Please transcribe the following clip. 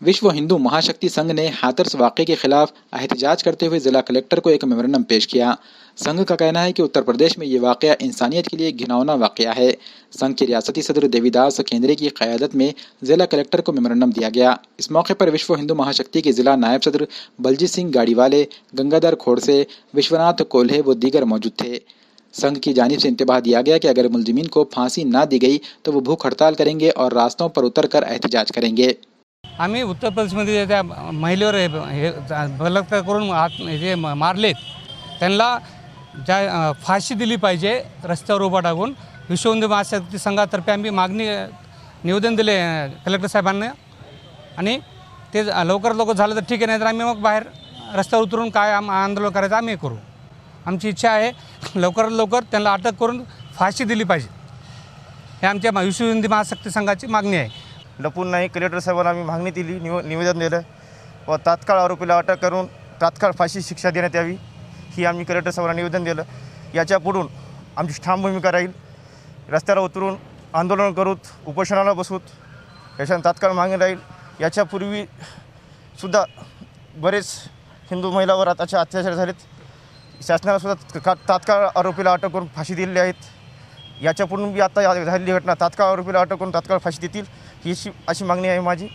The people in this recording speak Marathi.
विश्व हिंदू महाशक्ति संघ ने हाथरस वाक़े के खिलाफ एहतजाज करते हुए जिला कलेक्टर को एक मेमोरेंडम पेश किया। संघ का कहना है कि उत्तर प्रदेश में ये वाक़या इंसानियत के लिए घिनौना वाक़या है। संघ के रियासती सदर देवीदास केंद्रे की क़यादत में जिला कलेक्टर को मेमोरेंडम दिया गया। इस मौके पर विश्व हिंदू महाशक्ति के जिला नायब सदर बलजीत सिंह गाड़ीवाले, गंगाधर खोड़से, विश्वनाथ कोल्हे व दीगर मौजूद थे। संघ की जानिब से इंतबाह दिया गया कि अगर मुलजिमीन को फांसी ना दी गई तो वो भूख हड़ताल करेंगे और रास्तों पर उतरकर एहतजाज करेंगे। आम्ही उत्तर प्रदेशमध्ये त्या महिलेवर हे बलात्कार करून जे मारलेत त्यांना ज्या फाशी दिली पाहिजे रस्त्यावर उभा टाकून विश्व हिंदू महाशक्ती संघातर्फे आम्ही मागणी निवेदन दिले कलेक्टर साहेबांना आणि ते लवकरात लवकर झालं तर ठीक आहे, नाही तर आम्ही मग बाहेर रस्त्यावर उतरून काय आंदोलन करायचं आम्ही करू। आमची इच्छा आहे लवकरात लवकर त्यांना अटक करून फाशी दिली पाहिजे, हे आमच्या विश्व हिंदू महाशक्ती संघाची मागणी आहे। लपून नाही, कलेक्टर साहेबांना आम्ही मागणी दिली, निवेदन दिलं व तात्काळ आरोपीला अटक करून तात्काळ फाशी शिक्षा देण्यात यावी ही आम्ही कलेक्टर साहेबांना निवेदन दिलं। याच्या पुढून आमची ठाम भूमिका राहील, रस्त्याला उतरून आंदोलन करूत, उपोषणाला बसूत, याच्यानं तात्काळ मागणी राहील। याच्यापूर्वी सुद्धा बरेच हिंदू महिलावर आताचे अत्याचार झालेत, शासनाला सुद्धा तात्काळ आरोपीला अटक करून फाशी दिलेली आहेत। याच्यापुढून आता झालेली घटना तात्काळ आरोपीला अटक करून तात्काळ फाशी देतील ही अशी मागणी आहे माझी।